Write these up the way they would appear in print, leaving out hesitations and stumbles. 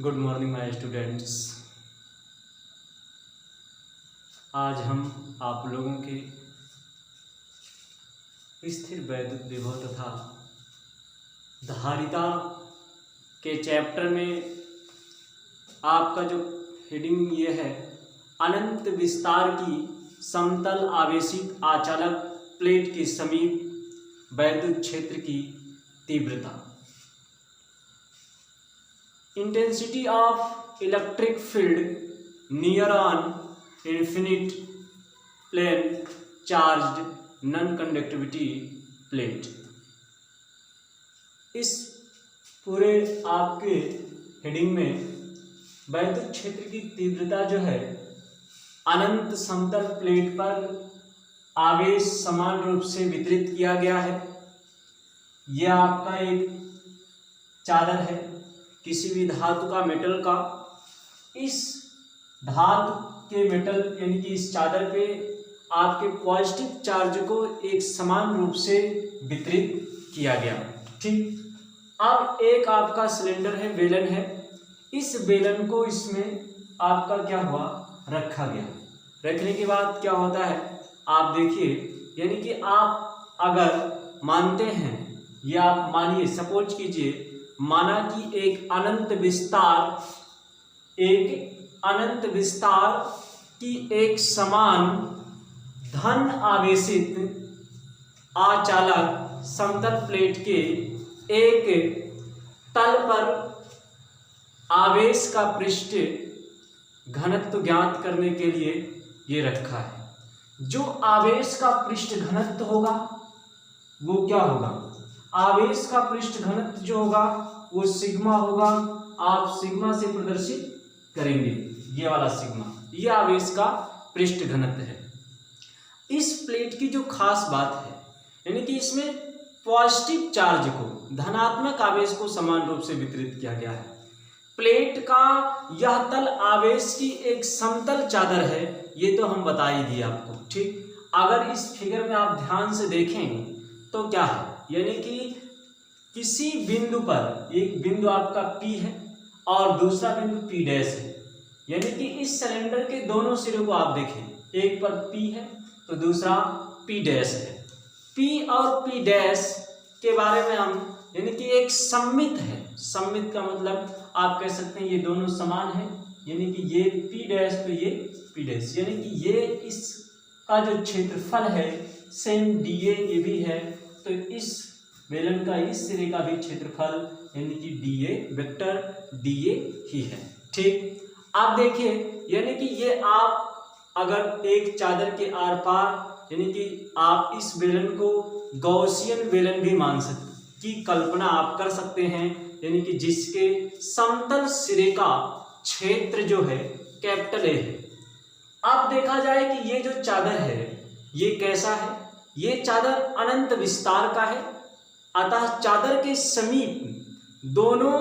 Good morning my students. आज हम आप लोगों के स्थिर वैद्युत विभव तथा धारिता के चैप्टर में आपका जो हेडिंग ये है, अनंत विस्तार की समतल आवेशित आचालक प्लेट के समीप वैद्युत क्षेत्र की तीव्रता। Intensity of electric field near on infinite plane charged non conductivity plate. इस पूरे आपके हेडिंग में वैद्युत क्षेत्र की तीव्रता जो है अनंत समतल प्लेट पर आवेश समान रूप से वितरित किया गया है। यह आपका एक चादर है किसी भी धातु का, मेटल का। इस धातु के मेटल यानी कि इस चादर पे आपके पॉजिटिव चार्ज को एक समान रूप से वितरित किया गया। ठीक, अब एक आपका सिलेंडर है, बेलन है। इस बेलन को इसमें आपका क्या हुआ, रखा गया। रखने के बाद क्या होता है, आप देखिए, यानी कि आप अगर मानते हैं या आप मानिए, सपोज कीजिए, माना कि एक अनंत विस्तार की एक समान धन आवेशित आचालक समतल प्लेट के एक तल पर आवेश का पृष्ठ घनत्व ज्ञात करने के लिए ये रखा है। जो आवेश का पृष्ठ घनत्व होगा वो क्या होगा, आवेश का पृष्ठ घनत्व जो होगा वो सिग्मा होगा। आप सिग्मा से प्रदर्शित करेंगे, ये वाला सिग्मा, ये आवेश का पृष्ठ घनत्व है। इस प्लेट की जो खास बात है, यानी कि इसमें पॉजिटिव चार्ज को, धनात्मक आवेश को समान रूप से वितरित किया गया है। प्लेट का यह तल आवेश की एक समतल चादर है, ये तो हम बता ही दिए आपको। ठीक, अगर इस फिगर में आप ध्यान से देखें तो क्या है, यानी कि किसी बिंदु पर, एक बिंदु आपका P है और दूसरा बिंदु P डैश है। यानी कि इस सिलेंडर के दोनों सिरों को आप देखें, एक पर P है तो दूसरा P डैश है। P और P डैश के बारे में हम, यानी कि एक सममित है। सममित का मतलब आप कह सकते हैं ये दोनों समान है, यानी कि ये P डैश तो ये P डैश, यानी कि ये इसका जो क्षेत्रफल है सेम dA ये भी है, तो इस बेलन का इस सिरे का भी क्षेत्रफल यानी कि dA, वेक्टर dA ही है। ठीक, आप देखिए, यानी कि ये आप अगर एक चादर के आर पार, यानी कि आप इस बेलन को गॉसियन बेलन भी मान सकते की कल्पना आप कर सकते हैं, यानी कि जिसके समतल सिरे का क्षेत्र जो है कैपिटल A है। अब देखा जाए कि ये जो चादर है ये कैसा है, ये चादर अनंत विस्तार का है। अतः चादर के समीप दोनों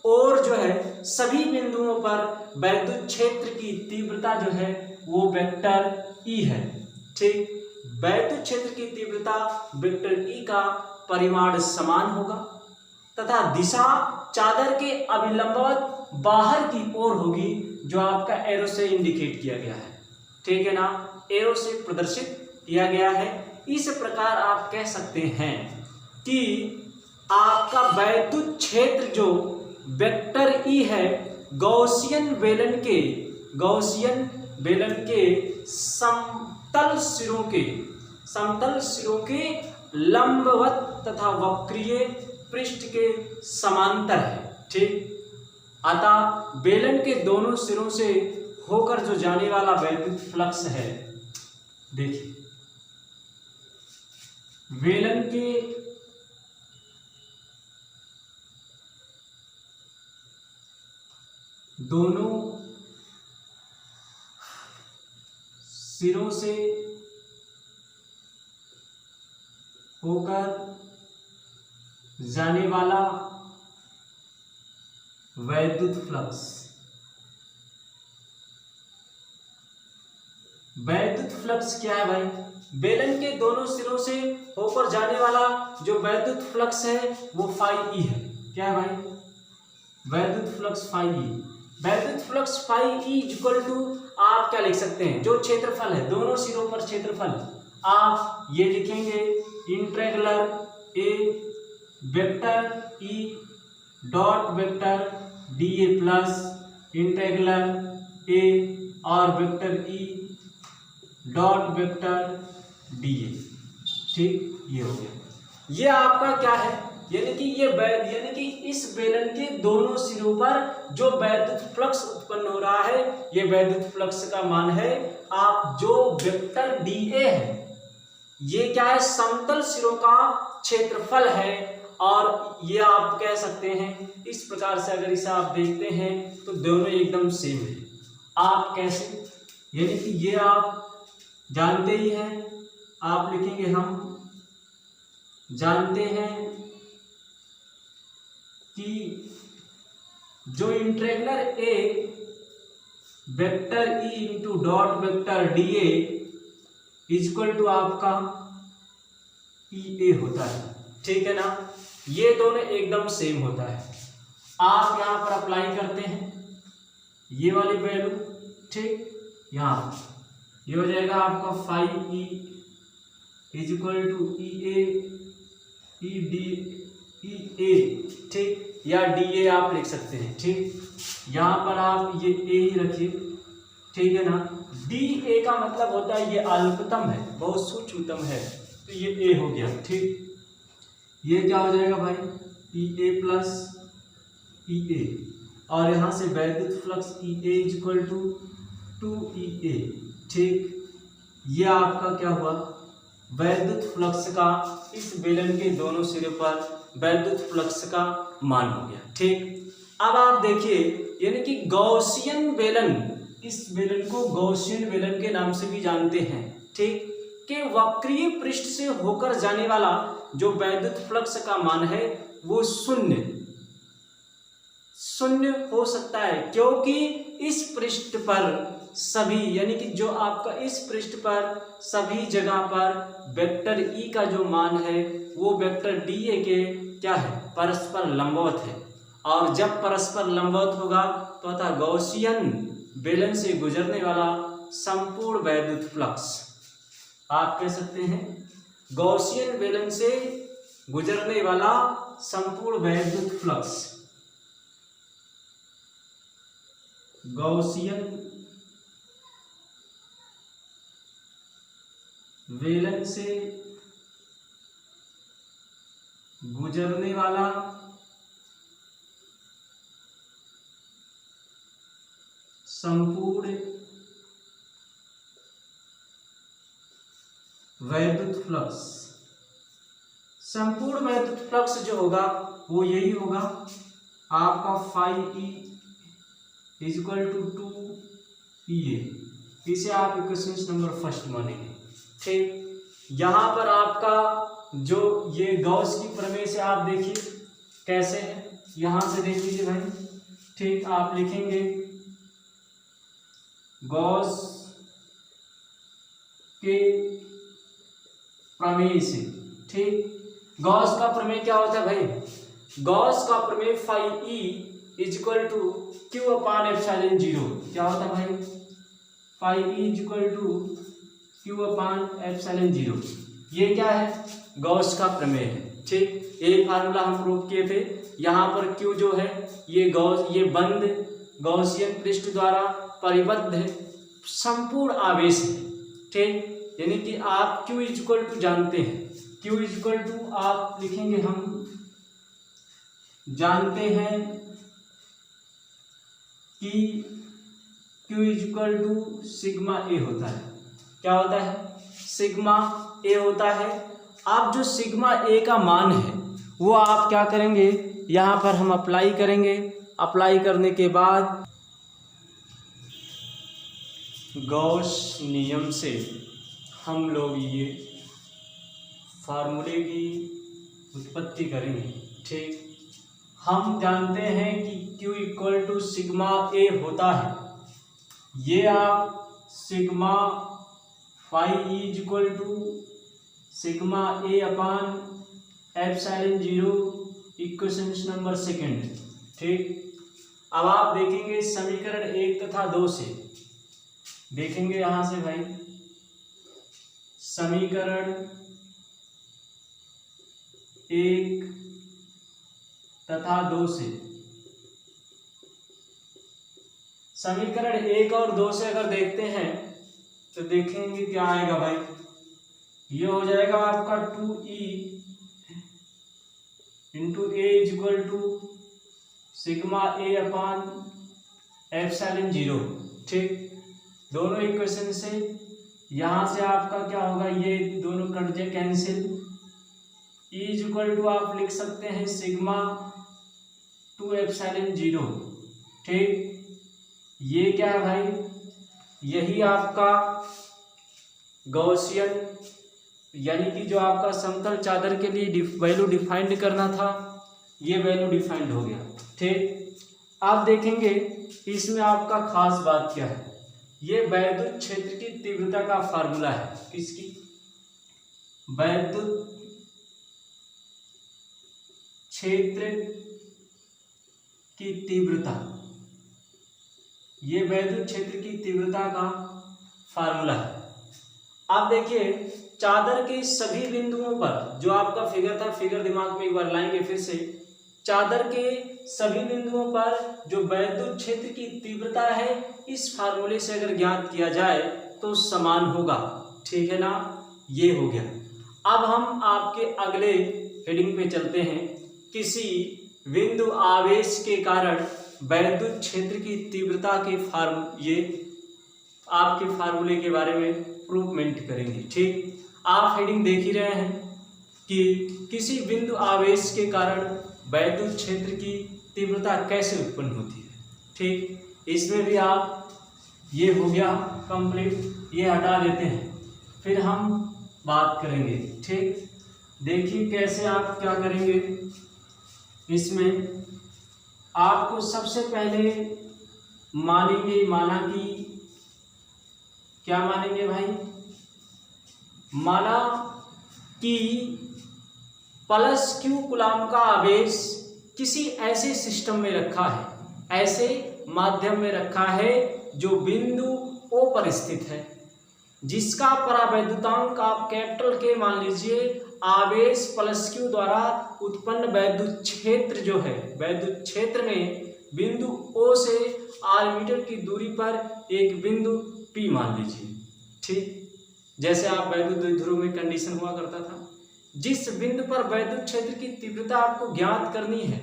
ओर जो है सभी बिंदुओं पर वैद्युत क्षेत्र की तीव्रता जो है वो वेक्टर E है। ठीक, वैद्युत क्षेत्र की तीव्रता वेक्टर E का परिमाण समान होगा तथा दिशा चादर के अभिलंबवत बाहर की ओर होगी, जो आपका एरो से इंडिकेट किया गया है। ठीक है ना, एरो से प्रदर्शित किया गया है। इस प्रकार आप कह सकते हैं कि आपका वैद्युत क्षेत्र जो वेक्टर E है गॉसियन बेलन के समतल सिरों के लंबवत तथा वक्रीय पृष्ठ के समांतर है। ठीक, अतः बेलन के दोनों सिरों से होकर जो जाने वाला वैद्युत फ्लक्स है, देखिए, बेलन के दोनों सिरों से होकर जाने वाला वैद्युत फ्लक्स क्या है भाई, बेलन के दोनों सिरों से होकर जाने वाला जो वैद्युत फ्लक्स है वो फाई E है। क्या है भाई, वैद्युत फ्लक्स फाई ई, वैद्युत flux phi E equal to आप क्या लिख सकते हैं, जो क्षेत्रफल है दोनों सिरों पर क्षेत्रफल आप ये लिखेंगे integral A vector E dot vector D A plus integral A और vector E dot vector D A. ठीक, ये हो गया। ये आपका क्या है, यानी कि यानी कि इस बेलन के दोनों सिरों पर जो वैद्युत फ्लक्स उत्पन्न हो रहा है, ये वैद्युत फ्लक्स का मान है। आप जो वेक्टर डी ए है, ये क्या है, समतल सिरों का क्षेत्रफल है। और ये आप कह सकते हैं इस प्रकार से, अगर इसे आप देखते हैं तो दोनों एकदम सेम है। आप कैसे, यानी कि ये आप जानते ही हैं, आप लिखेंगे हम जानते हैं कि जो integral A vector E into dot vector D A equal to आपका ई ए होता है। ठीक है ना, ये दोनों एकदम सेम होता है। आप यहां पर अप्लाई करते हैं ये वाली वैल्यू, ठीक, यहाँ ये हो जाएगा आपका phi E is equal to E A E D E A, ठीक, या डी ए आप लिख सकते हैं। ठीक, यहाँ पर आप ये ए ही रखिए, ठीक है ना। डी ए का मतलब होता है ये अल्पतम है, बहुत सूक्ष्मतम है, तो ये ए हो गया। ठीक, ये क्या हो जाएगा भाई, ई ए प्लस ई ए, और यहाँ से वैद्युत flux E A is equal to 2 E A. ठीक, ये आपका क्या हुआ, वैद्युत फ्लक्स का इस बेलन के दोनों सिरे पर वैद्युत फ्लक्स का मान हो गया। ठीक, अब आप देखिए, यानी कि गॉसियन बेलन, इस बेलन को गॉसियन बेलन के नाम से भी जानते हैं। ठीक, कि वक्रीय पृष्ठ से होकर जाने वाला जो वैद्युत फ्लक्स का मान है वो शून्य हो सकता है, क्योंकि इस पृष्ठ पर सभी, यानी कि जो आपका इस पृष्ठ पर सभी जगह पर वेक्टर ई का जो मान है वो वेक्टर डी ए के क्या है, परस्पर लंबवत है। और जब परस्पर लंबवत होगा तो अतः गॉसियन बेलन से गुजरने वाला संपूर्ण वैद्युत फ्लक्स, आप कह सकते हैं गॉसियन बेलन से गुजरने वाला संपूर्ण वैद्युत फ्लक्स, गॉसियन बेलन से गुजरने वाला संपूर्ण वैद्युत फ्लक्स, संपूर्ण वैद्युत फ्लक्स जो होगा वो यही होगा आपका phi E is equal to 2 E A. इसे आप इक्वेशन नंबर फर्स्ट मानेंगे। ठीक, यहाँ पर आपका जो ये गॉस की प्रमेय से आप देखिए कैसे है, यहाँ से देख लीजिए भाई। ठीक, आप लिखेंगे गॉस के प्रमेय से। ठीक, गॉस का प्रमेय क्या होता है भाई, गॉस का प्रमेय phi E is equal to Q upon epsilon zero, क्या होता है भाई, phi E is equal to Q upon epsilon zero. ये क्या है, गॉस का प्रमेय है। ठीक, ये फार्मूला हम प्रूव किए थे। यहाँ पर क्यू जो है ये बंद गॉसियन पृष्ठ द्वारा परिबद्ध संपूर्ण आवेश है। ठीक, यानी कि आप Q इज इक्वल टू जानते हैं, Q इज इक्वल टू आप लिखेंगे हम जानते हैं कि Q is equal to sigma A होता है। क्या होता है, सिग्मा ए होता है। आप जो सिग्मा ए का मान है वो आप क्या करेंगे, यहाँ पर हम अप्लाई करेंगे। अप्लाई करने के बाद गॉस नियम से हम लोग ये फार्मूले की उत्पत्ति करेंगे। ठीक, हम जानते हैं कि Q equal to sigma A होता है। ये आप sigma phi E is equal to sigma A upon epsilon zero equation number second. ठीक, अब आप देखेंगे समीकरण 1 तथा 2 से, देखेंगे यहां से भाई समीकरण 1 तथा 2 से, समीकरण 1 और 2 से अगर देखते हैं तो देखेंगे क्या आएगा भाई, ये हो जाएगा आपका 2e into A equal to sigma A upon epsilon 0। ठीक, दोनों इक्वेशन से यहाँ से आपका क्या होगा, ये दोनों कट जाए कैंसिल, ई इक्वल टू आप लिख सकते हैं सिग्मा 2 एप्सिलॉन 0। ठीक, ये क्या है भाई, यही आपका गॉसियन यानी कि जो आपका समतल चादर के लिए वैल्यू डिफाइंड करना था, ये वैल्यू डिफाइंड हो गया। ठीक, आप देखेंगे इसमें आपका खास बात क्या है, ये वैद्युत क्षेत्र की तीव्रता का फार्मूला है। किसकी? वैद्युत क्षेत्र की तीव्रता, ये वैद्युत क्षेत्र की तीव्रता का फार्मूला है। आप देखिए चादर के सभी बिंदुओं पर, जो आपका फिगर था, फिगर दिमाग में एक बार लाएंगे फिर से, चादर के सभी बिंदुओं पर जो वैद्युत क्षेत्र की तीव्रता है इस फार्मूले से अगर ज्ञात किया जाए तो समान होगा। ठीक है ना, ये हो गया। अब हम आपके अगले हेडिंग पे चलते हैं, किसी बिंदु आवेश के कारण वैद्युत क्षेत्र की तीव्रता के ये आपके फार्मूले के बारे में प्रूवमेंट करेंगे। ठीक, आप हेडिंग देख ही रहे हैं कि किसी बिंदु आवेश के कारण वैद्युत क्षेत्र की तीव्रता कैसे उत्पन्न होती है। ठीक, इसमें भी आप, ये हो गया कंप्लीट, ये हटा देते हैं, फिर हम बात करेंगे। ठीक, देखिए कैसे आप क्या करेंगे। इसमें आपको सबसे पहले मानेंगे, माना कि क्या मानेंगे भाई, माना कि प्लस क्यू कूलाम का आवेश किसी ऐसे सिस्टम में रखा है, ऐसे माध्यम में रखा है जो बिंदु O पर स्थित है, जिसका परावैद्युतांक आप कैपिटल के मान लीजिए, आवेश प्लस क्यू द्वारा उत्पन्न वैद्युत क्षेत्र जो है, वैद्युत क्षेत्र में बिंदु O से r मीटर की दूरी पर एक बिंदु P मान लीजिए। ठीक, जैसे आप वैद्युत द्विध्रुव में कंडीशन हुआ करता था, जिस बिंदु पर वैद्युत क्षेत्र की तीव्रता आपको ज्ञात करनी है,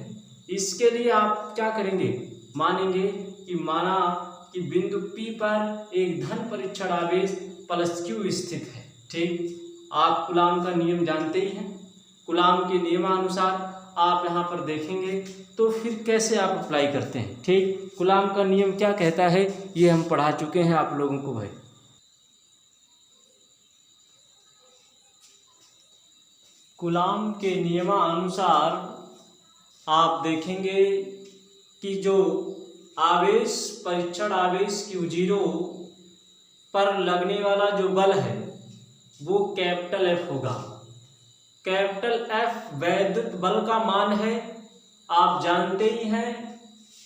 इसके लिए आप क्या करेंगे, मानेंगे कि माना कि बिंदु P पर एक धन परीक्षण आवेश प्लस क्यू स्थित है। ठीक, आप कूलाम का नियम जानते ही हैं, कूलाम के नियमानुसार आप यहाँ पर देखेंगे तो फिर कैसे आप अप्लाई करते हैं। ठीक, कूलाम का नियम क्या कहता है ये हम पढ़ा चुके हैं आप लोगों को भाई। कूलाम के नियमानुसार आप देखेंगे कि जो आवेश परीक्षण आवेश Q0 पर लगने वाला जो बल है वो कैपिटल F होगा। कैपिटल F वैद्युत बल का मान है, आप जानते ही हैं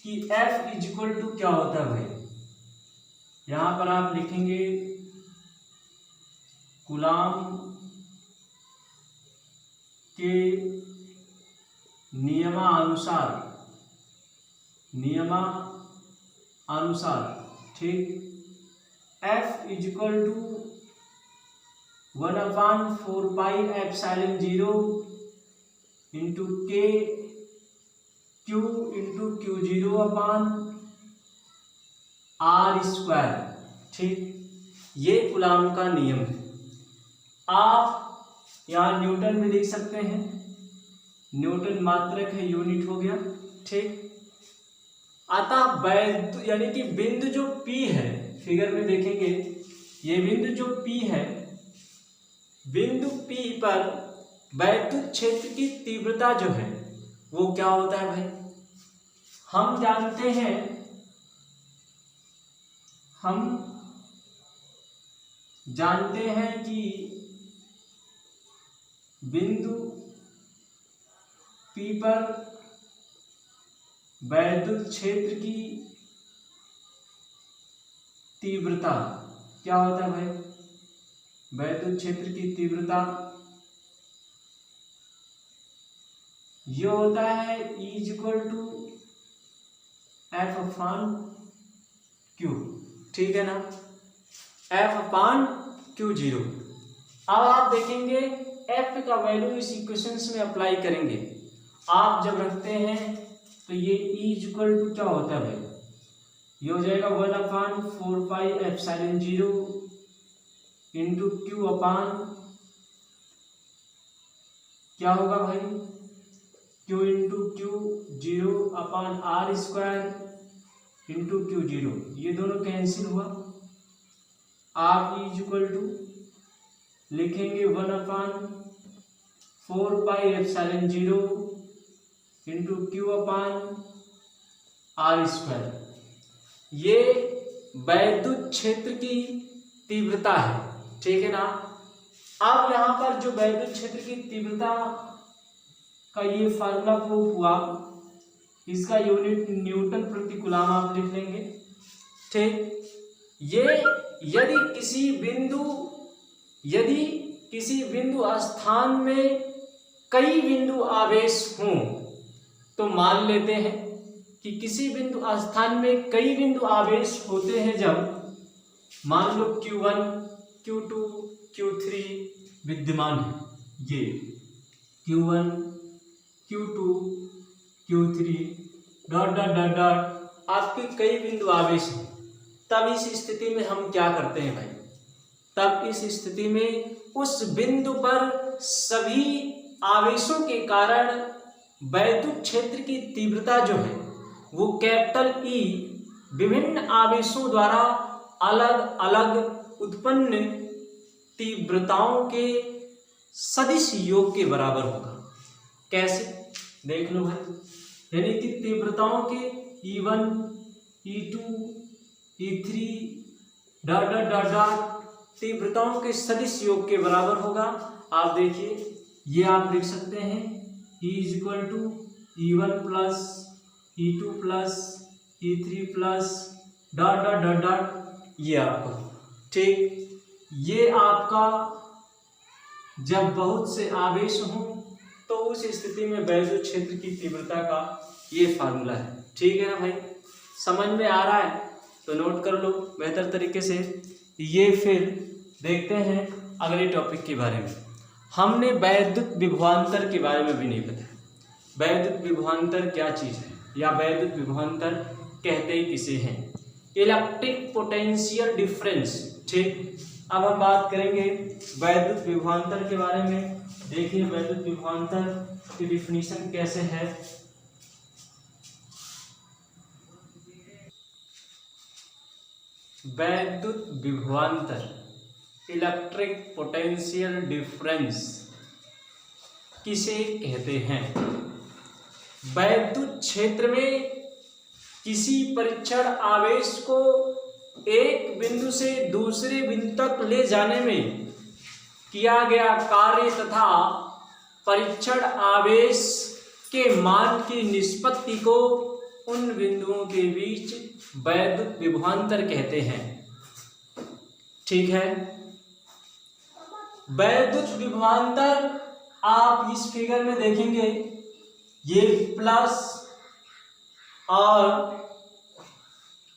कि F इक्वल टू क्या होता है भाई, यहाँ पर आप लिखेंगे कूलाम के नियमानुसार। ठीक, F equal to 1/4 pi epsilon 0 into K Q into Q0 upon R²। ठीक, ये कूलाम का नियम है। आप यहाँ न्यूटन में लिख सकते हैं, न्यूटन मात्रक है, यूनिट हो गया। ठीक, अतः वैद्युत यानी कि बिंदु जो P है, फिगर में देखेंगे ये बिंदु जो P है, बिंदु P पर वैद्युत क्षेत्र की तीव्रता जो है वो क्या होता है भाई, हम जानते हैं कि बिंदु P पर वैद्युत क्षेत्र की तीव्रता क्या होता है भाई? वैद्युत क्षेत्र की तीव्रता ये होता है E = F/Q, ठीक है ना, F/Q0। अब आप देखेंगे F का वैल्यू इस इक्वेशंस में अप्लाई करेंगे। आप जब रखते हैं तो ये E = क्या होता है भाई? ये हो जाएगा 1/4πε0 इंटू Q अपान क्या होगा भाई? Q into Q0 upon R² into Q0, ये दोनों कैंसिल हुआ। आप E = लिखेंगे 1/4πε0 इंटू Q अपान R²। ये वैद्युत क्षेत्र की तीव्रता है, ठीक है ना। अब यहाँ पर जो वैद्युत क्षेत्र की तीव्रता का ये फार्मूला प्रूफ हुआ, इसका यूनिट न्यूटन प्रति कूलम आप लिख लेंगे, ठीक। ये यदि किसी बिंदु स्थान में कई बिंदु आवेश हों, तो मान लेते हैं कि किसी बिंदु स्थान में कई बिंदु आवेश होते हैं, जब मान लो Q1 Q2 Q3 विद्यमान है, ये Q1 Q2 Q3 ... आपके कई बिंदु आवेश हैं। तब इस स्थिति में हम क्या करते हैं भाई? तब इस स्थिति में उस बिंदु पर सभी आवेशों के कारण वैद्युत क्षेत्र की तीव्रता जो है वो कैपिटल E विभिन्न आवेशों द्वारा अलग अलग उत्पन्न तीव्रताओं के सदिश योग के बराबर होगा। कैसे? देख लो भाई, यानी कि तीव्रताओं के E1 E2 E3 ... तीव्रताओं के सदिश योग के बराबर होगा। आप देखिए, ये आप लिख सकते हैं E = E1 plus E2 plus E3 plus ... ये आपका, ठीक। ये आपका जब बहुत से आवेश हों तो उस स्थिति में वैद्युत क्षेत्र की तीव्रता का ये फार्मूला है, ठीक है ना भाई। समझ में आ रहा है तो नोट कर लो बेहतर तरीके से। ये फिर देखते हैं अगले टॉपिक के बारे में। हमने वैद्युत विभवांतर के बारे में भी नहीं बताया। वैद्युत विभवांतर क्या चीज़ है, या वैद्युत विभवांतर कहते किसे हैं? इलेक्ट्रिक पोटेंशियल डिफरेंस, ठीक। अब हम बात करेंगे वैद्युत विभवांतर के बारे में। देखिए वैद्युत विभवांतर की डिफिनीशन कैसे है। वैद्युत विभवांतर, इलेक्ट्रिक पोटेंशियल डिफरेंस किसे कहते हैं? वैद्युत क्षेत्र में किसी परीक्षण आवेश को एक बिंदु से दूसरे बिंदु तक ले जाने में किया गया कार्य तथा परीक्षण आवेश के मान की निष्पत्ति को उन बिंदुओं के बीच वैद्युत विभवांतर कहते हैं, ठीक है। वैद्युत विभवांतर आप इस फिगर में देखेंगे, ये प्लस और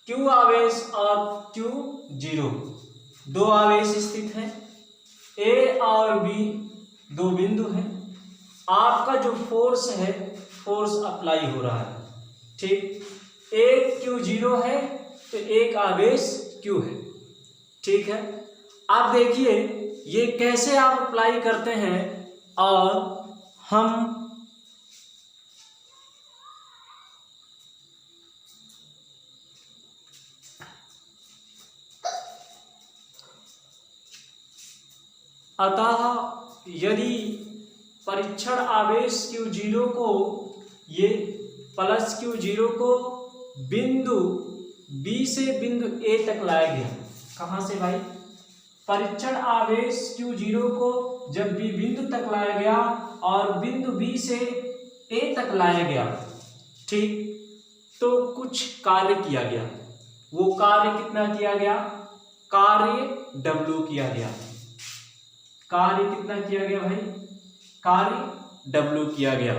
Q आवेश और Q0 दो आवेश स्थित हैं, A और B दो बिंदु हैं। आपका जो फोर्स है, फोर्स अप्लाई हो रहा है, ठीक। एक Q0 है तो एक आवेश Q है, ठीक है। आप देखिए ये कैसे आप अप्लाई करते हैं, और हम अतः यदि परीक्षण आवेश Q0 को, ये प्लस Q0 को बिंदु B से बिंदु A तक लाया गया। कहाँ से भाई? परीक्षण आवेश Q0 को जब B बिंदु तक लाया गया और बिंदु B से A तक लाया गया, ठीक। तो कुछ कार्य किया गया। वो कार्य कितना किया गया? कार्य W किया गया। कार्य कितना किया गया भाई? कार्य W किया गया।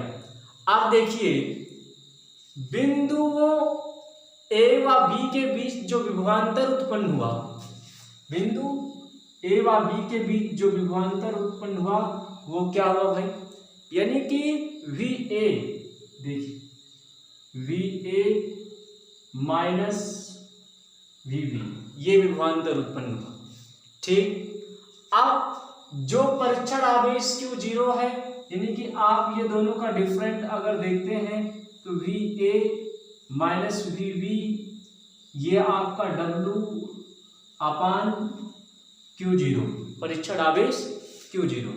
अब देखिए बिंदुओं A व B के बीच जो विभवांतर उत्पन्न हुआ, बिंदु A व B के बीच जो विभवांतर उत्पन्न हुआ वो क्या हुआ भाई? यानी कि VA, देखिए VA माइनस VB, ये विभवांतर उत्पन्न हुआ। ठीक, अब जो परीक्षण आवेश Q0 है, यानी कि आप ये दोनों का डिफरेंट अगर देखते हैं तो VA माइनस VB, ये आपका W अपान Q0, परीक्षण आवेश Q0।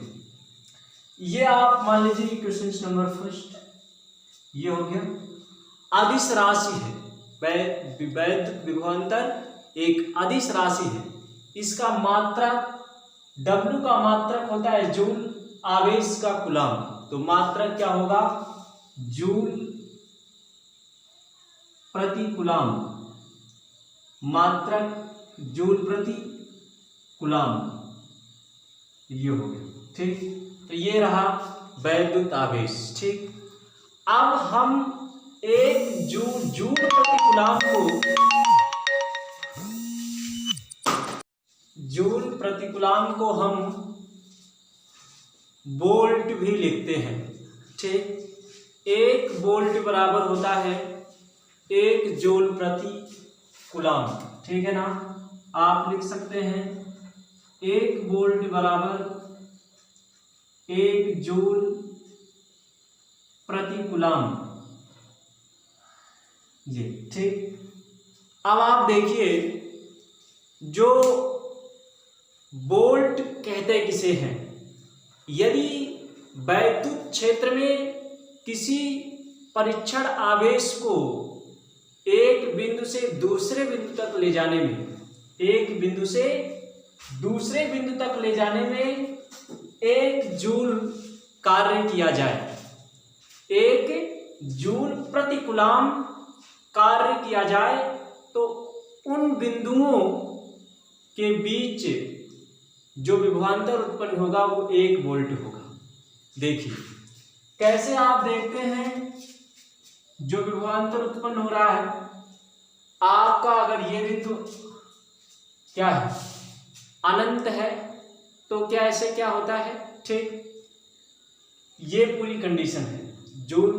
ये आप मान लीजिए क्वेश्चन नंबर फर्स्ट ये हो गया। अदिश राशि है, वैद्युत विभवांतर एक अदिश राशि है। इसका मात्रक W का मात्रक होता है जूल आवेश का कूलम, तो मात्रक क्या होगा? जूल प्रति कूलम, मात्रक जूल प्रति कूलम, ये हो गया। ठीक, तो ये रहा वैद्युत आवेश। ठीक, अब हम एक जूल प्रति कूलम को, जूल प्रति कूलम को हम वोल्ट भी लिखते हैं। ठीक, एक वोल्ट बराबर होता है 1 जूल प्रति कूलम। ठीक है ना, आप लिख सकते हैं 1 वोल्ट बराबर 1 जूल प्रति कूलम, ये। ठीक, अब आप देखिए जो वोल्ट कहते किसे हैं? यदि वैद्युत क्षेत्र में किसी परीक्षण आवेश को एक बिंदु से दूसरे बिंदु तक ले जाने में, एक बिंदु से दूसरे बिंदु तक ले जाने में 1 जूल कार्य किया जाए, 1 जूल प्रति कूलम कार्य किया जाए, तो उन बिंदुओं के बीच जो विभवांतर उत्पन्न होगा वो 1 वोल्ट होगा। देखिए कैसे आप देखते हैं जो विभवांतर उत्पन्न हो रहा है आपका, अगर ये बिंदु क्या है? अनंत है, तो क्या ऐसे क्या होता है? ठीक, ये पूरी कंडीशन है। जूल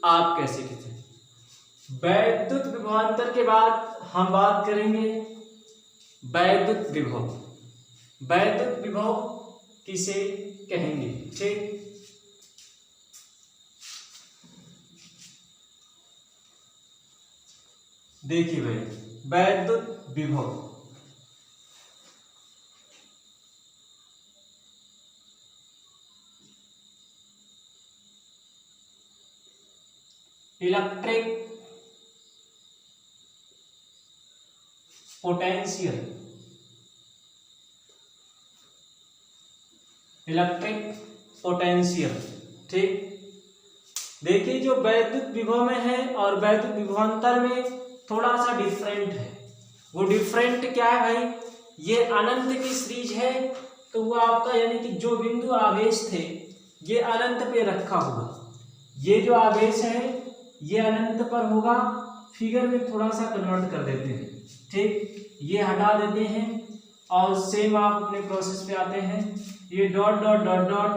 आप कैसे कहते हैं? वैद्युत विभवांतर के बाद हम बात करेंगे वैद्युत विभव। वैद्युत विभव किसे कहेंगे? ठीक, देखिए भाई, वैद्युत विभव इलेक्ट्रिक पोटेंशियल, इलेक्ट्रिक पोटेंशियल। ठीक, देखिए जो वैद्युत विभव में है और वैद्युत विभवांतर में थोड़ा सा डिफरेंट है। वो डिफरेंट क्या है भाई? ये अनंत की सीरीज है, तो वो आपका यानी कि जो बिंदु आवेश थे ये अनंत पे रखा होगा, ये जो आवेश है ये अनंत पर होगा। फिगर में थोड़ा सा कन्वर्ट कर देते हैं। ठीक, ये हटा देते हैं और सेम आप अपने प्रोसेस पे आते हैं। ये डॉट डॉट डॉट डॉट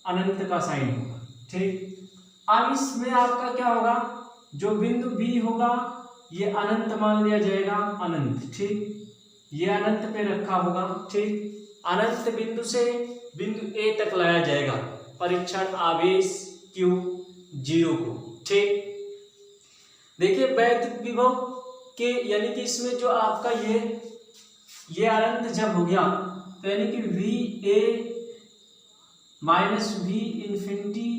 अनंत का साइन होगा। ठीक, अब इसमें आपका क्या होगा? जो बिंदु बी होगा ये अनंत मान लिया जाएगा, अनंत। ठीक, ये अनंत पे रखा होगा। ठीक, अनंत बिंदु से बिंदु ए तक लाया जाएगा परीक्षण आवेश Q0 को। ठीक, देखिए वैद्युत विभव के यानी कि इसमें जो आपका ये अनंत जब हो गया तो यानी कि VA minus V infinity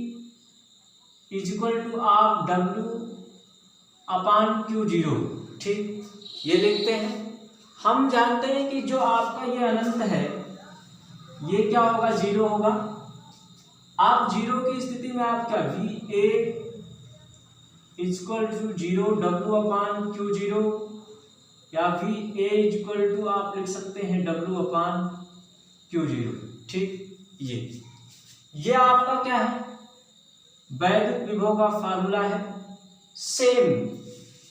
is equal to आप W अपान Q0। ठीक, ये लिखते हैं। हम जानते हैं कि जो आपका ये अनंत है ये क्या होगा? 0 होगा। आप 0 की स्थिति में आप क्या VA इक्वल टू 0 W/Q0, या फिर A इक्वल टू आप लिख सकते हैं W/Q0। ठीक, ये आपका क्या है, वैद्युत विभव का फार्मूला है। सेम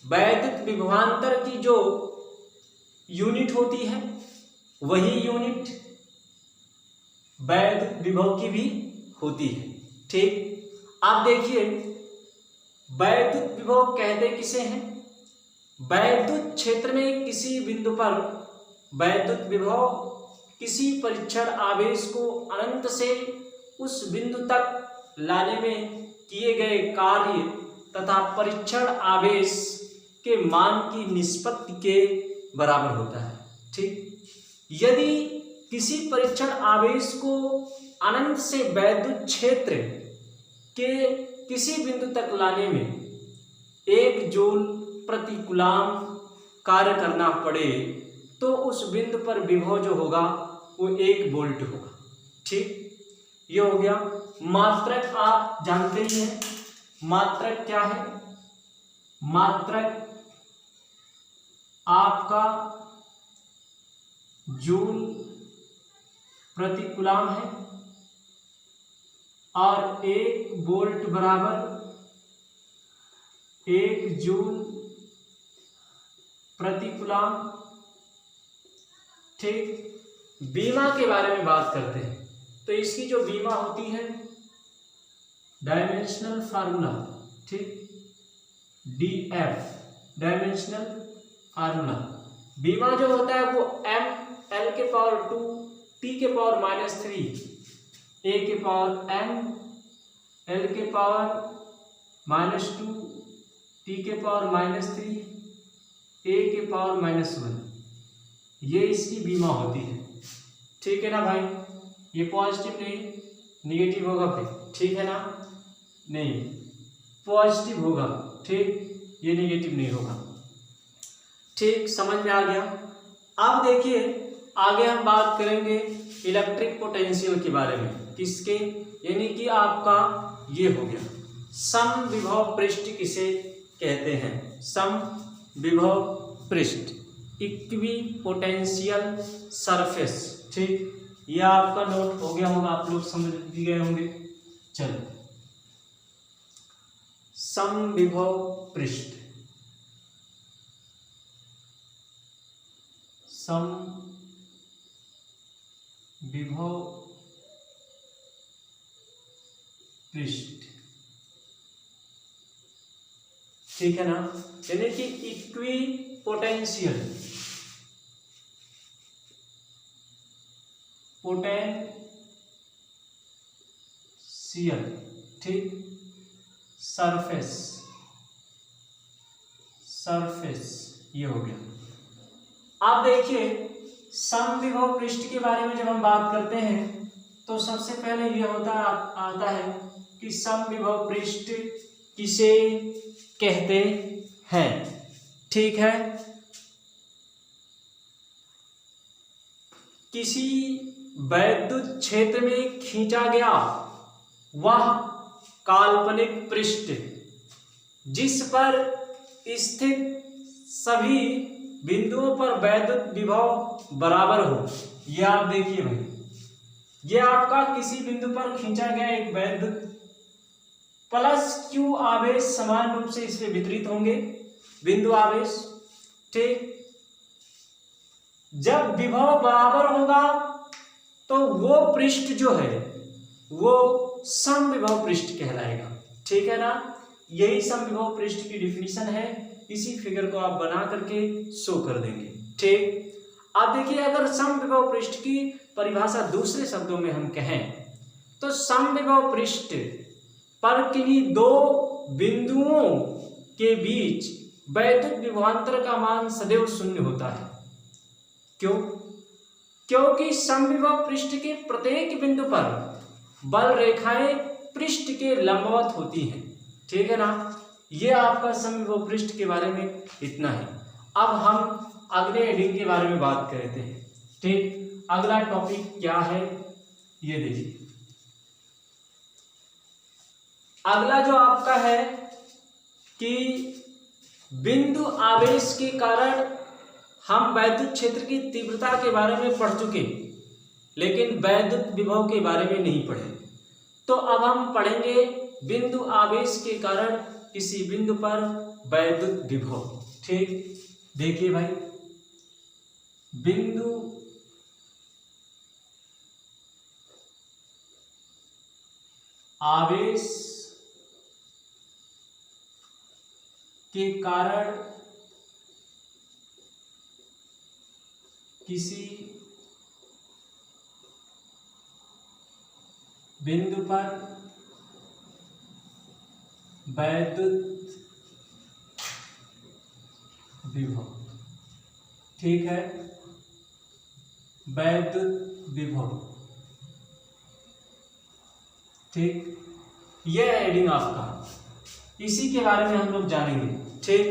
वैद्युत विभवांतर की जो यूनिट होती है वही यूनिट वैद्युत विभव की भी होती है। ठीक, आप देखिए वैद्युत विभव कहते किसे हैं, वैद्युत क्षेत्र में किसी बिंदु पर वैद्युत विभव किसी परीक्षण आवेश को अनंत से उस बिंदु तक लाने में किए गए कार्य तथा परीक्षण आवेश के मान की निष्पत्ति के बराबर होता है। ठीक, यदि किसी परीक्षण आवेश को अनंत से वैद्युत क्षेत्र के किसी बिंदु तक लाने में 1 जूल प्रति कूलाम कार्य करना पड़े तो उस बिंदु पर विभव जो होगा वो 1 वोल्ट होगा। ठीक, ये हो गया। मात्रक आप जानते ही हैं, मात्रक क्या है, मात्रक आपका जूल प्रति कूलाम है और 1 वोल्ट बराबर 1 जूल प्रति कूलाम। ठीक, बीमा के बारे में बात करते हैं तो इसकी जो बीमा होती है डायमेंशनल फार्मूला, ठीक, DF डायमेंशनल फार्मूला, बीमा जो होता है वो m l के पावर 2 t के पावर -3 a के पावर m l के पावर -2 t के पावर -3 a के पावर -1, ये इसकी बीमा होती है। ठीक है ना भाई, ये पॉजिटिव नहीं निगेटिव होगा फिर, ठीक है ना, नहीं पॉजिटिव होगा। ठीक, ये निगेटिव नहीं होगा। ठीक, समझ में आ गया। अब देखिए आगे हम बात करेंगे इलेक्ट्रिक पोटेंशियल के बारे में, किसके, यानी कि आपका ये हो गया समविभव पृष्ठ किसे कहते हैं, समविभव पृष्ठ, इक्वी पोटेंशियल सरफेस। ठीक, ये आपका नोट हो गया होगा, आप लोग समझ भी गए होंगे। चलो, समविभव पृष्ठ, समविभव पृष्ठ, ठीक है ना, यानी कि इक्वी पोटेंशियल ठीक, सरफेस ये हो गया। आप देखिए समविभव पृष्ठ के बारे में जब हम बात करते हैं तो सबसे पहले ये आता है कि समविभव पृष्ठ किसे कहते हैं। ठीक है, किसी वैद्युत क्षेत्र में खींचा गया वह काल्पनिक पृष्ठ जिस पर स्थित सभी बिंदुओं पर वैद्युत विभव बराबर हो। यह आप देखिए भाई, यह आपका किसी बिंदु पर खींचा गया एक वैद्युत प्लस Q आवेश समान रूप से इसमें वितरित होंगे बिंदु आवेश। ठीक, जब विभव बराबर होगा तो वो पृष्ठ जो है वो समविभव पृष्ठ कहलाएगा। ठीक है ना, यही समविभव पृष्ठ की डिफिनीशन है। इसी फिगर को आप बना करके शो कर देंगे। ठीक, अब देखिए अगर समविभव पृष्ठ की परिभाषा दूसरे शब्दों में हम कहें तो समविभव पृष्ठ पर किन्हीं दो बिंदुओं के बीच वैद्युत विभवांतर का मान सदैव शून्य होता है। क्यों? क्योंकि समविभव पृष्ठ के प्रत्येक बिंदु पर बल रेखाएं पृष्ठ के लंबवत होती हैं। ठीक है ना, ये आपका समविभव पृष्ठ के बारे में इतना है। अब हम अगले हेडिंग के बारे में बात करते हैं। ठीक, अगला टॉपिक क्या है ये देखिए। अगला जो आपका है कि बिंदु आवेश के कारण हम वैद्युत क्षेत्र की तीव्रता के बारे में पढ़ चुके, लेकिन वैद्युत विभव के बारे में नहीं पढ़े। तो अब हम पढ़ेंगे बिंदु आवेश के कारण किसी बिंदु पर वैद्युत विभव। ठीक, देखिए भाई, बिंदु आवेश के कारण किसी बिंदु पर वैद्युत विभव। ठीक है, वैद्युत विभव। ठीक, यह हेडिंग आपका, इसी के बारे में हम लोग जानेंगे। ठीक,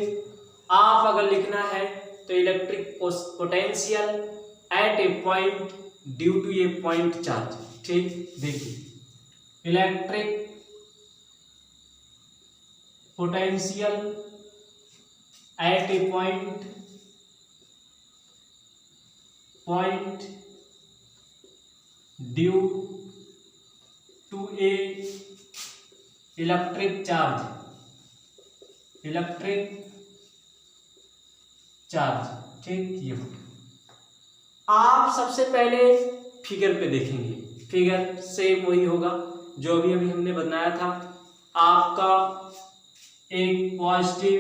आप अगर लिखना है तो electric potential at a point due to a point charge. ठीक, देखिए, electric potential at a point due to a electric charge. ठीक, ये आप सबसे पहले फिगर पे देखेंगे। फिगर सेम वही होगा जो अभी हमने बनाया था। आपका एक पॉजिटिव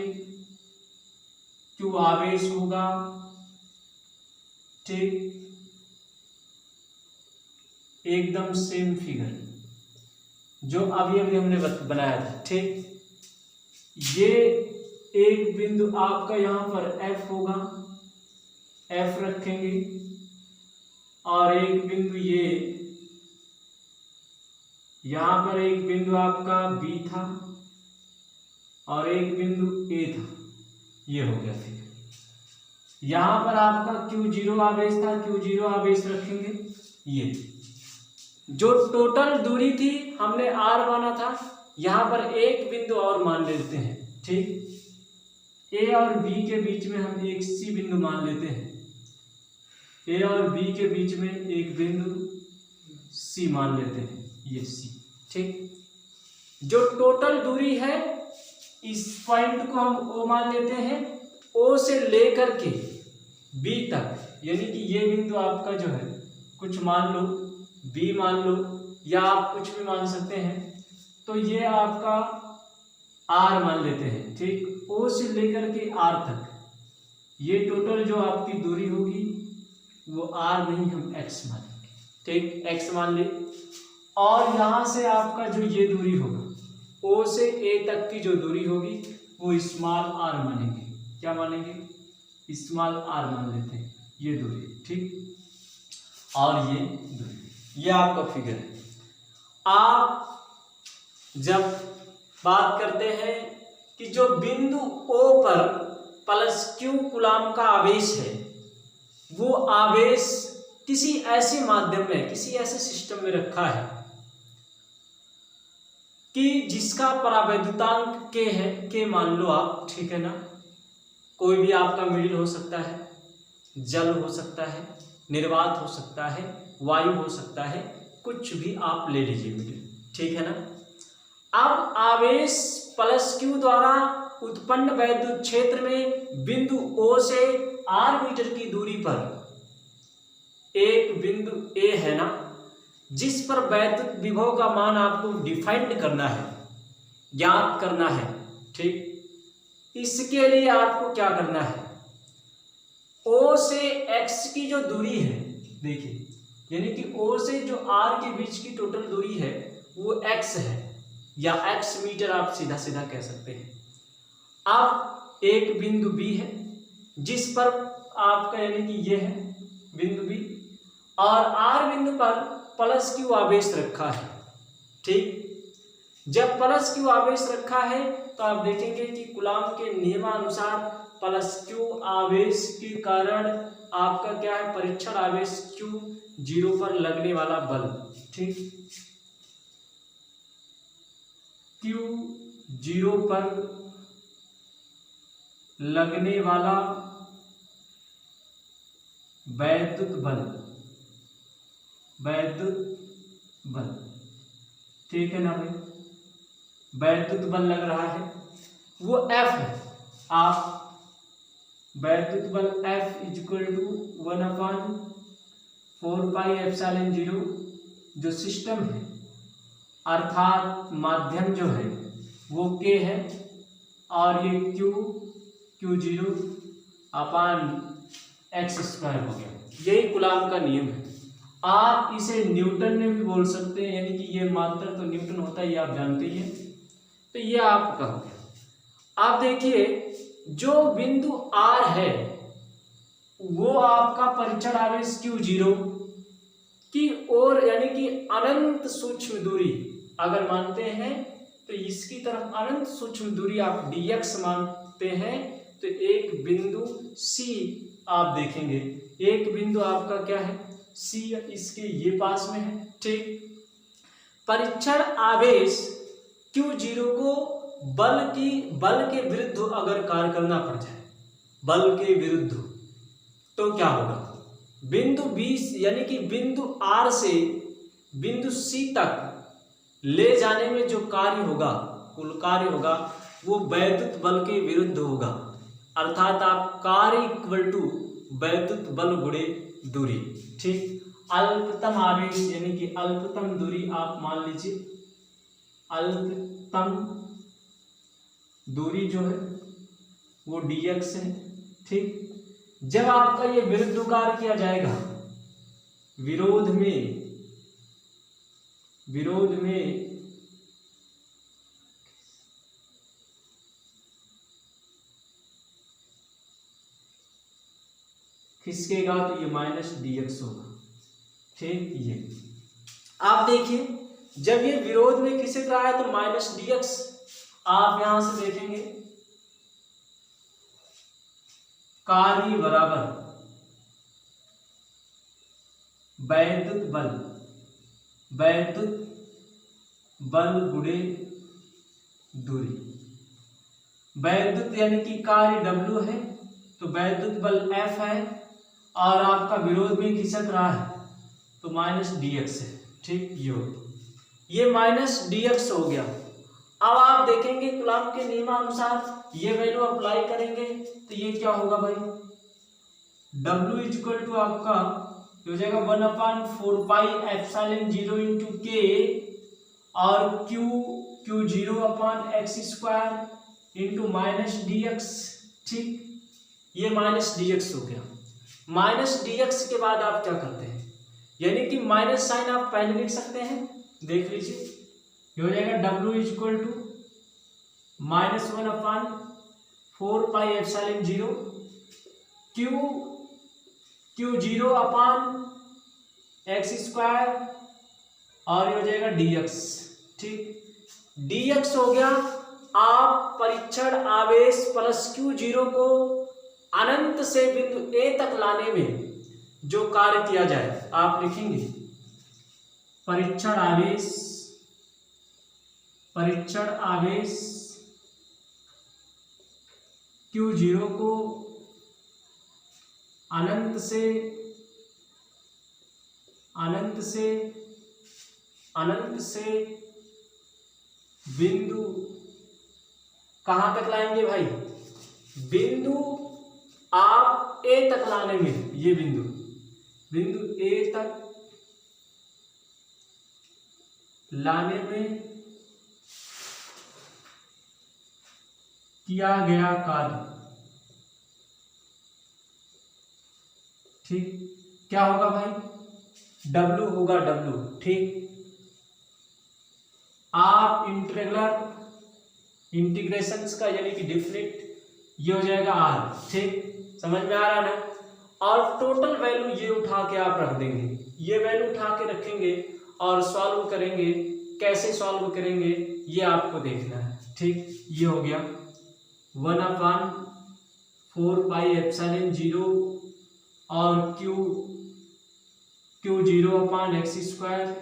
क्यू आवेश होगा। ठीक, एकदम सेम फिगर जो अभी हमने बनाया था। ठीक, ये एक बिंदु आपका यहां पर F होगा, F रखेंगे, और एक बिंदु ये यहां पर एक बिंदु आपका B था और एक बिंदु A था। ये हो गया फिर यहां पर आपका Q0 आवेश था, Q0 आवेश रखेंगे। ये जो टोटल दूरी थी हमने R माना था, यहां पर एक बिंदु और मान लेते हैं। ठीक, A और B के बीच में हम एक C बिंदु मान लेते हैं। A और B के बीच में एक बिंदु C मान लेते हैं, ये C। ठीक, जो टोटल दूरी है इस पॉइंट को हम O मान लेते हैं। O से लेकर के B तक, यानी कि ये बिंदु आपका जो है, कुछ मान लो B मान लो, या आप कुछ भी मान सकते हैं। तो ये आपका R मान लेते हैं। ठीक, O से लेकर के R तक ये टोटल जो आपकी दूरी होगी वो R नहीं, हम X मानेंगे। ठीक, X मान ले। और यहां से आपका जो ये दूरी होगा, O से A तक की जो दूरी होगी वो स्मॉल r मानेंगे। क्या मानेंगे? स्मॉल r मान लेते हैं, ये दूरी। ठीक, और ये दूरी, ये आपका फिगर है। आप जब बात करते हैं कि जो बिंदु O पर प्लस Q कूलाम का आवेश है, वो आवेश किसी ऐसे माध्यम में, किसी ऐसे सिस्टम में रखा है कि जिसका परावैद्युतांक K है। K मान लो आप, ठीक है ना। कोई भी आपका मिडिल हो सकता है, जल हो सकता है, निर्वात हो सकता है, वायु हो सकता है, कुछ भी आप ले लीजिए मिडिल, ठीक है ना। अब आवेश प्लस Q द्वारा उत्पन्न वैद्युत क्षेत्र में बिंदु O से R मीटर की दूरी पर एक बिंदु A है ना, जिस पर वैद्युत विभव का मान आपको डिफाइंड करना है, ज्ञात करना है। ठीक, इसके लिए आपको क्या करना है, O से X की जो दूरी है, देखिए, यानी कि O से जो R के बीच की टोटल दूरी है वो X है, या X मीटर आप सीधा सीधा कह सकते हैं। अब एक बिंदु B है जिस पर आपका, यानी कि ये है बिंदु B, और R बिंदु पर प्लस Q आवेश रखा है। ठीक, जब प्लस Q आवेश रखा है तो आप देखेंगे कि कूलाम के नियमानुसार प्लस Q आवेश के कारण आपका क्या है, परीक्षण आवेश Q 0 पर लगने वाला बल। ठीक, Q 0 पर लगने वाला वैद्युत बल, ठीक है ना भाई, वैद्युत बल लग रहा है, वो F है। आप वैद्युत बल F इक्वल टू 1/4πε0 जो सिस्टम है अर्थात माध्यम जो है वो K है, और ये Q0/x² हो गया। यही कूलाम का नियम है। आप इसे न्यूटन में भी बोल सकते हैं, यानी कि ये मात्रा तो न्यूटन होता है, ये आप जानते ही हैं। तो ये आपका हो गया। आप देखिए जो बिंदु R है वो आपका परीक्षण आवेश Q0 की ओर, यानी कि अनंत सूक्ष्म दूरी अगर मानते हैं तो इसकी तरफ अनंत सूक्ष्म दूरी आप dx मानते हैं, तो एक बिंदु C आप देखेंगे, एक बिंदु आपका क्या है C, इसके ये पास में है, ठीक। परीक्षण आवेश Q0 को बल के विरुद्ध अगर कार्य करना पड़ जाए, बल के विरुद्ध, तो क्या होगा, बिंदु 20 यानी कि बिंदु R से बिंदु C तक ले जाने में जो कार्य होगा, कुल कार्य होगा, वो वैद्युत बल के विरुद्ध होगा। अर्थात आप कार्य इक्वल टू वैद्युत बल गुणे दूरी, ठीक। अल्पतम आवेश यानी कि अल्पतम दूरी आप मान लीजिए, अल्पतम दूरी जो है वो dx है, ठीक। जब आपका ये विरुद्ध कार्य किया जाएगा, विरोध में खिसकेगा तो ये -dx होगा, ठीक। ये आप देखिए जब ये विरोध में खिसक रहा है तो -dx आप यहां से देखेंगे, कार्य बराबर वैद्युत बल गुणे दूरी। वैद्युत यानी कि कार्य W है तो वैद्युत बल F है, और आपका विरोध में खिसक रहा है तो -dx है, ठीक। ये -dx हो गया। अब आप देखेंगे कूलाम के नियमानुसार ये वैल्यू अप्लाई करेंगे तो ये क्या होगा भाई, W इक्वल टू आपका हो जाएगा 1/4πε0 इंटू K और Q0/x² इंटू -dx, ठीक। ये -dx हो गया। -dx के बाद आप क्या करते हैं, यानी कि माइनस साइन आप पहले लिख सकते हैं, देख लीजिए, ये हो जाएगा W इक्वल टू -1/4πε0 Q0/x² और ये हो जाएगा dx, ठीक। dx हो गया। आप परीक्षण आवेश प्लस Q0 को अनंत से बिंदु A तक लाने में जो कार्य किया जाए आप लिखेंगे, परीक्षण आवेश Q0 को अनंत से बिंदु कहां तक लाएंगे भाई, बिंदु आप A तक लाने में, ये बिंदु A तक लाने में किया गया कार्य, ठीक। क्या होगा भाई, W होगा W, ठीक। आप इंटीग्रेशंस का यानी कि डिफरेंट ये हो जाएगा R, ठीक। समझ में आ रहा है ना। और टोटल वैल्यू ये उठा के आप रख देंगे, ये वैल्यू उठा के रखेंगे और सॉल्व करेंगे। कैसे सॉल्व करेंगे ये आपको देखना है, ठीक। ये हो गया 1/4πε0 और Q0/x²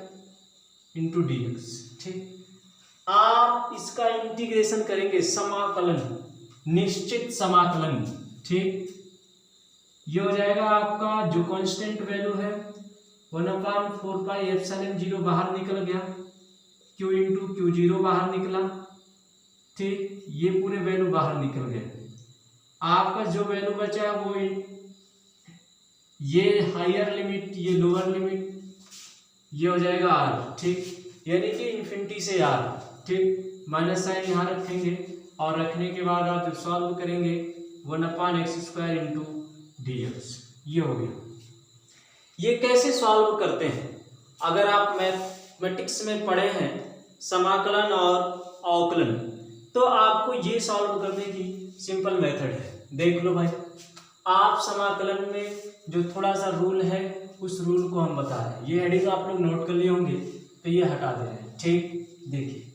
इंटू dx, ठीक। आप इसका इंटीग्रेशन करेंगे, समाकलन निश्चित समाकलन, ठीक। ये हो जाएगा आपका जो कांस्टेंट वैल्यू है 1/4πε0 बाहर निकल गया, q इंटू Q0 बाहर निकला, ठीक। ये पूरे वैल्यू बाहर निकल गए। आपका जो वैल्यू बचा है वो ये हायर लिमिट, ये लोअर लिमिट, ये हो जाएगा r, ठीक। यानी कि इन्फिनिटी से r, ठीक। माइनस साइन यहाँ रखेंगे और रखने के बाद आप जब सॉल्व करेंगे 1/x² इंटू dx, ये हो गया। ये कैसे सॉल्व करते हैं? अगर आप मैथमेटिक्स में पढ़े हैं समाकलन और अवकलन, तो आपको ये सॉल्व करने की सिंपल मेथड है। देख लो भाई, आप समाकलन में जो थोड़ा सा रूल है उस रूल को हम बता रहे हैं। ये हेडिंग आप लोग नोट कर लिए होंगे, तो ये हटा दे रहे हैं, ठीक। देखिए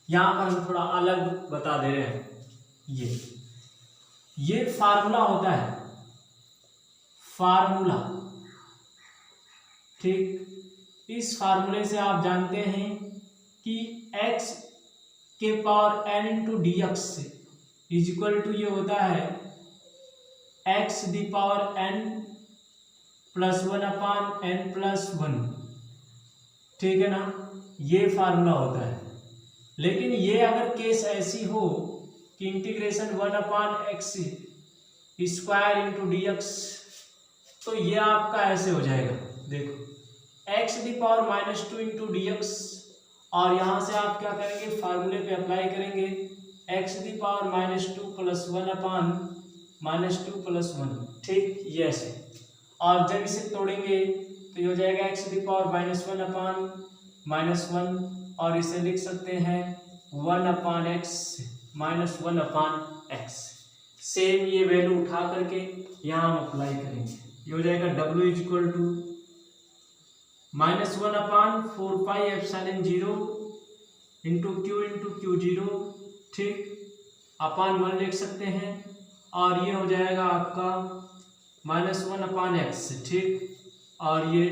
यहाँ पर हम थोड़ा अलग बता दे रहे हैं। ये फार्मूला होता है, फार्मूला, ठीक। इस फार्मूले से आप जानते हैं कि x के power n into D X is equal to ये होता है x the power n plus 1/n+1, ठीक है ना। ये फार्मूला होता है। लेकिन ये अगर केस ऐसी हो कि integration 1/x² into D x, तो ये आपका ऐसे हो जाएगा। देखो x the power -2 into D x, और यहाँ से आप क्या करेंगे, फार्मूले पे अप्लाई करेंगे x दी पावर -2 प्लस 1/-2+1, ठीक। ये ऐसे, और जब इसे तोड़ेंगे तो ये हो जाएगा x दी पावर -1/-1, और इसे लिख सकते हैं 1/x -1/x। सेम ये वैल्यू उठा करके यहाँ हम अप्लाई करेंगे। ये हो जाएगा w is equal to -1/4πε0 into Q0, ठीक, अपान 1 लिख सकते हैं, और ये हो जाएगा आपका -1/x, ठीक, और ये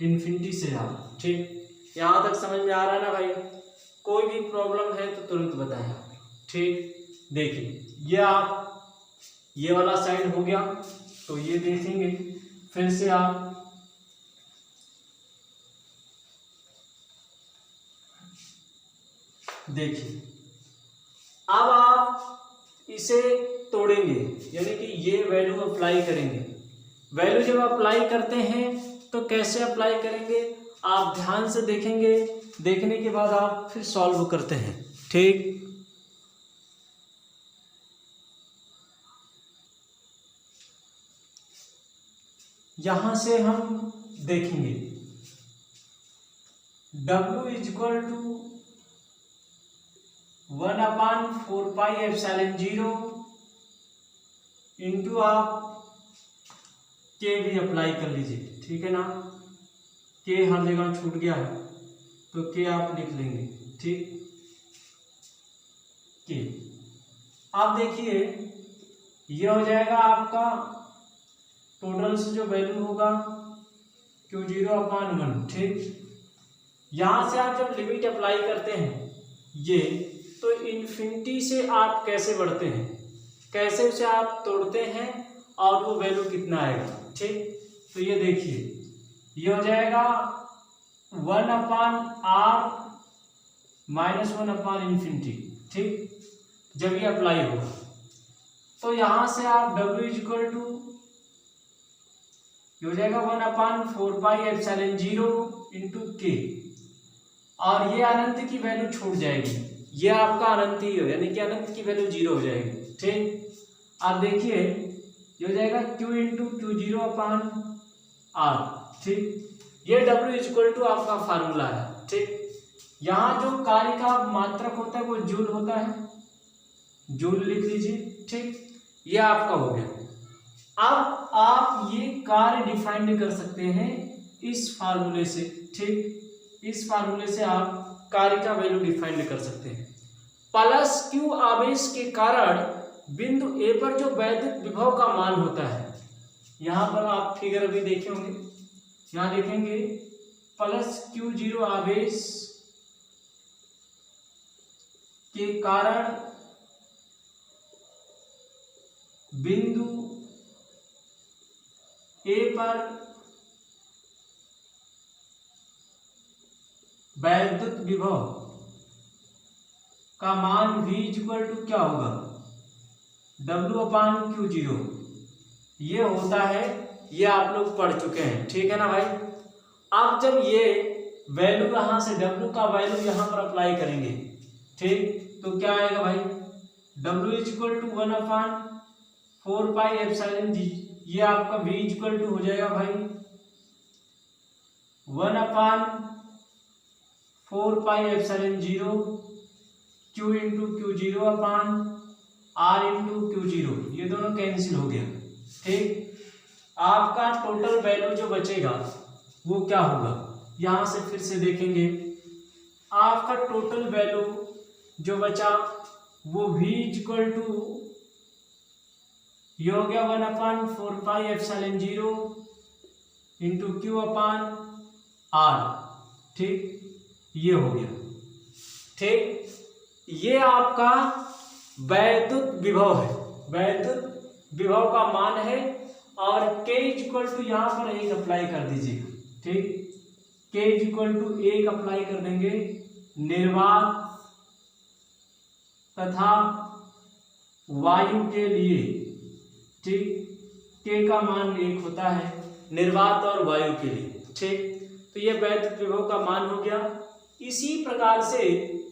इन्फिनिटी से आ, ठीक। यहाँ तक समझ में आ रहा है ना भाई? कोई भी प्रॉब्लम है तो तुरंत बताएं, ठीक। देखिए ये वाला साइड हो गया, तो ये देखेंगे फिर से आप देखिए। अब आप इसे तोड़ेंगे, यानी कि ये वैल्यू अप्लाई करेंगे। वैल्यू जब अप्लाई करते हैं तो कैसे अप्लाई करेंगे, आप ध्यान से देखेंगे, देखने के बाद आप फिर सॉल्व करते हैं, ठीक। यहां से हम देखेंगे W is equal to 1/4πε0 into आप के भी अप्लाई कर लीजिए, ठीक है ना। के हर जगह छूट गया है तो के आप लिख लेंगे, ठीक। के आप देखिए ये हो जाएगा आपका टोटल से जो वैल्यू होगा Q0/1, ठीक। यहां से आप जब लिमिट अप्लाई करते हैं ये, तो इन्फिनिटी से आप कैसे बढ़ते हैं, कैसे उसे आप तोड़ते हैं, और वो वैल्यू कितना आएगा, ठीक। तो ये देखिए ये हो जाएगा 1/r -1/∞, ठीक। जब ये अप्लाई होगा तो यहां से आप W इज इक्वल टू हो जाएगा 1/4πε0 इंटू के, और ये अनंत की वैल्यू छूट जाएगी, ये आपका अनंत ही हो, यानी कि अनंत की वैल्यू 0 हो जाएगी, ठीक। आप देखिए ये हो जाएगा Q इंटू Q0/r, ठीक। ये W इज इक्वल टू आपका फार्मूला है, ठीक। यहाँ जो कार्य का मात्रक होता है वो जूल होता है, जूल लिख लीजिए, ठीक। ये आपका हो गया। अब आप ये कार्य डिफाइंड कर सकते हैं इस फार्मूले से, ठीक। इस फार्मूले से आप कार्य का वैल्यू डिफाइंड कर सकते हैं। प्लस Q आवेश के कारण बिंदु A पर जो वैद्युत विभव का मान होता है, यहाँ पर आप फिगर अभी देखे होंगे, यहाँ देखेंगे प्लस Q0 आवेश के कारण बिंदु ए पर वैद्युत विभव का मान V इक्वल टू क्या होगा, W/Q0। ये होता है, ये आप लोग पढ़ चुके हैं, ठीक है ना भाई। अब जब ये वैल्यू यहां से W का वैल्यू यहां पर अप्लाई करेंगे, ठीक, तो क्या आएगा भाई, W इक्वल टू 1/4πε0। ये आपका V इक्वल टू हो जाएगा भाई 1/4πε0 Q इंटू Q0/R/Q0। ये दोनों कैंसिल हो गया, ठीक। आपका टोटल वैल्यू जो बचेगा वो क्या होगा, यहां से फिर से देखेंगे, आपका टोटल वैल्यू जो बचा वो V इक्वल टू ये हो गया 1/4πε0 इंटू Q/R, ठीक, ये हो गया, ठीक। ये आपका वैद्युत विभव है, वैद्युत विभव का मान है। और K इक्वल टू यहाँ पर 1 अप्लाई कर दीजिएगा, ठीक, K इक्वल टू 1 अप्लाई कर देंगे निर्वात तथा वायु के लिए, ठीक। K का मान 1 होता है निर्वात और वायु के लिए, ठीक। तो ये वैद्युत विभव का मान हो गया। इसी प्रकार से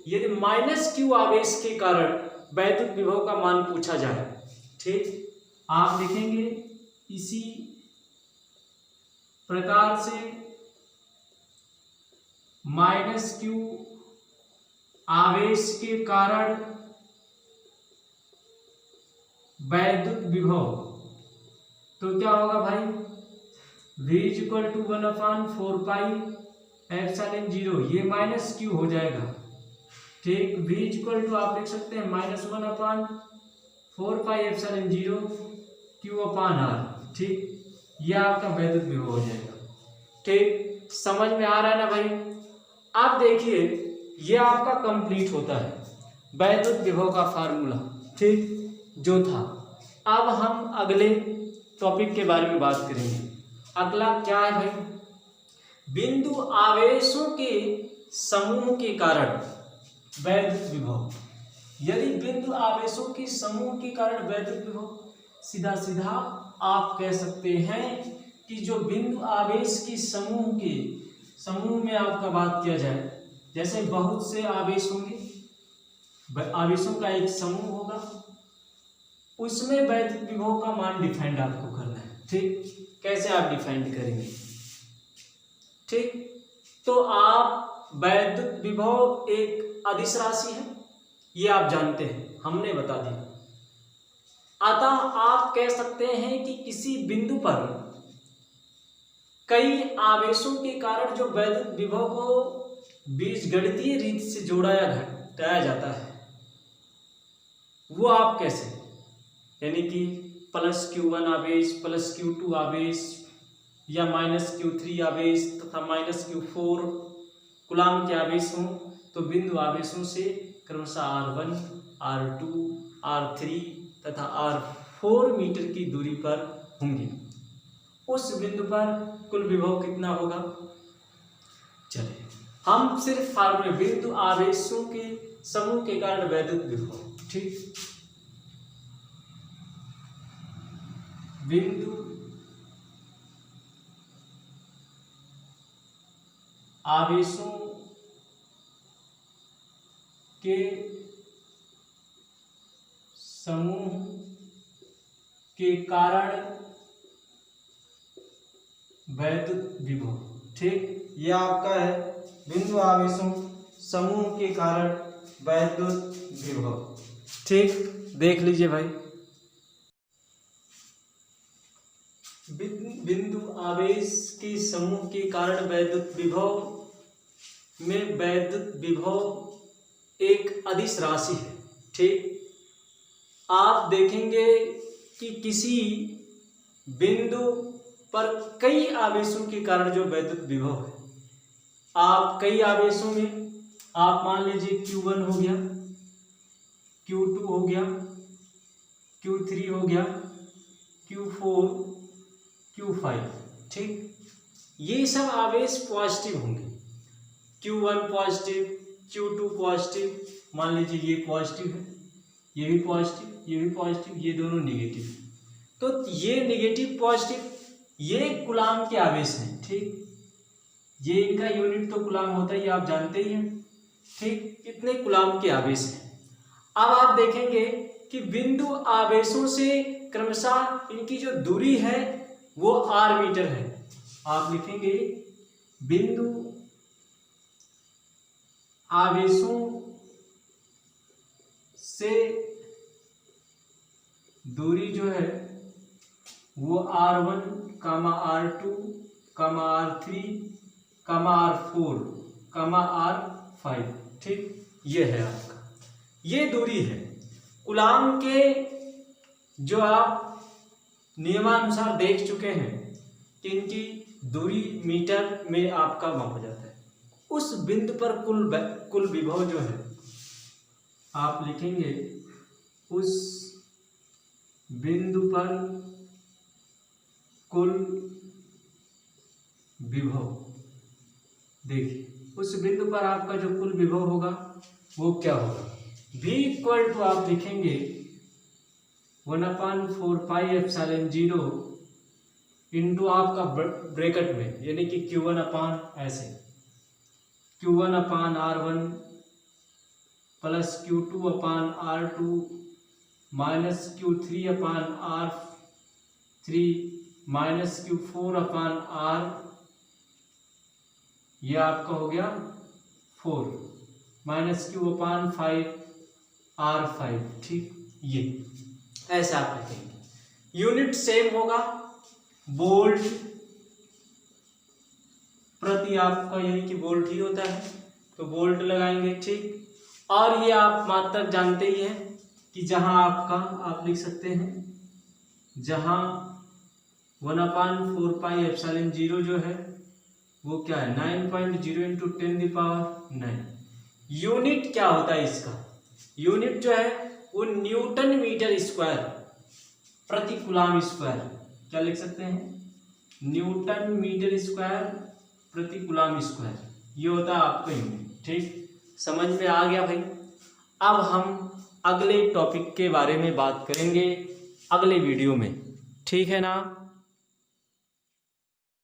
यदि -Q आवेश के कारण वैद्युत विभव का मान पूछा जाए, ठीक, आप देखेंगे इसी प्रकार से -Q आवेश के कारण वैद्युत विभव, तो क्या होगा भाई, V इक्वल टू 1/4πε0। ये -Q हो जाएगा, ठीक। V इक्वल टू आप लिख सकते हैं -1/4πε0 Q/R, ठीक। ये आपका वैद्युत विभव हो जाएगा, ठीक। समझ में आ रहा है ना भाई। अब देखिए ये आपका कंप्लीट होता है वैद्युत विभव का फार्मूला, ठीक, जो था। अब हम अगले टॉपिक के बारे में बात करेंगे। अगला क्या है भाई, बिंदु आवेशों के समूह के कारण वैद्युत विभव। यदि बिंदु आवेशों के समूह के कारण वैद्युत विभव, सीधा सीधा आप कह सकते हैं कि जो बिंदु आवेश की समूह में आपका बात किया जाए, जैसे बहुत से आवेश होंगे, आवेशों का एक समूह होगा, उसमें वैद्युत विभव का मान डिफाइंड आपको करना है, ठीक। कैसे आप डिफाइंड करेंगे, ठीक। तो आप वैद्युत विभव एक अदिश राशि है, ये आप जानते हैं, हमने बता दिया। अतः आप कह सकते हैं कि किसी बिंदु पर कई आवेशों के कारण जो वैद्युत विभव को बीजगणितीय रीत से जोड़ा या घटाया जाता है, वो आप कैसे, यानी कि +Q1 आवेश, +Q2 आवेश या -Q3 आवेश तथा -Q4 कूलाम के आवेश हों, तो बिंदु आवेशों से क्रमशः R1, R2, R3 तथा R4 मीटर की दूरी पर होंगे। उस बिंदु पर कुल विभव कितना होगा, चलिए हम सिर्फ फार्मूले बिंदु आवेशों के समूह के कारण वैद्युत विभव, ठीक। बिंदु आवेशों के समूह के कारण वैद्युत विभव, ठीक। यह आपका है बिंदु आवेशों समूह के कारण वैद्युत विभव, ठीक। देख लीजिए भाई, बिंदु आवेश के समूह के कारण वैद्युत विभव में वैद्युत विभव एक अदिश राशि है, ठीक। आप देखेंगे कि किसी बिंदु पर कई आवेशों के कारण जो वैद्युत विभव है, आप कई आवेशों में आप मान लीजिए Q1 हो गया, Q2 हो गया, Q3 हो गया, Q4 Q5, ठीक। ये सब आवेश पॉजिटिव होंगे, Q1 पॉजिटिव, Q2 पॉजिटिव, मान लीजिए ये पॉजिटिव है, ये भी पॉजिटिव, ये भी पॉजिटिव, ये दोनों निगेटिव। तो ये निगेटिव पॉजिटिव ये कूलाम के आवेश हैं, ठीक। ये इनका यूनिट तो कूलाम होता है, ये आप जानते ही हैं, ठीक। कितने कूलाम के आवेश हैं। अब आप देखेंगे कि बिंदु आवेशों से क्रमशः इनकी जो दूरी है वो r मीटर है। आप लिखेंगे बिंदु आवेशों से दूरी जो है वो r1, r2, r3, r4, r5, ठीक। ये है आपका, ये दूरी है। कूलाम के जो आप नियमानुसार देख चुके हैं कि इनकी दूरी मीटर में आपका मापा जाता है। उस बिंदु पर कुल विभव जो है आप लिखेंगे, उस बिंदु पर कुल विभव। देखिए उस बिंदु पर आपका जो कुल विभव होगा वो क्या होगा, V इक्वल टू आप लिखेंगे 1/4πε0 इंटू आपका ब्रैकेट में, यानी कि Q1 अपान ऐसे Q1 अपान R1 प्लस Q2 अपान R2 माइनस Q3 अपान R3 माइनस Q4 अपान R, ये आपका हो गया 4 माइनस Q अपान 5 R5, ठीक। ये ऐसा आप लिखेंगे। यूनिट सेम होगा, वोल्ट प्रति आपका, यानी कि वोल्ट ही होता है तो वोल्ट लगाएंगे, ठीक। और ये आप मात्रक जानते ही हैं कि जहां आपका आप लिख सकते हैं, जहां 1/4πε0 जो है वो क्या है 9.0 इंटू 10⁹। यूनिट क्या होता है इसका, यूनिट जो है वो न्यूटन मीटर स्क्वायर प्रति कूलाम स्क्वायर, क्या लिख सकते हैं, न्यूटन मीटर स्क्वायर प्रति कूलाम स्क्वायर, ये होता है आपका यूनिट, ठीक। समझ में आ गया भाई। अब हम अगले टॉपिक के बारे में बात करेंगे अगले वीडियो में, ठीक है ना।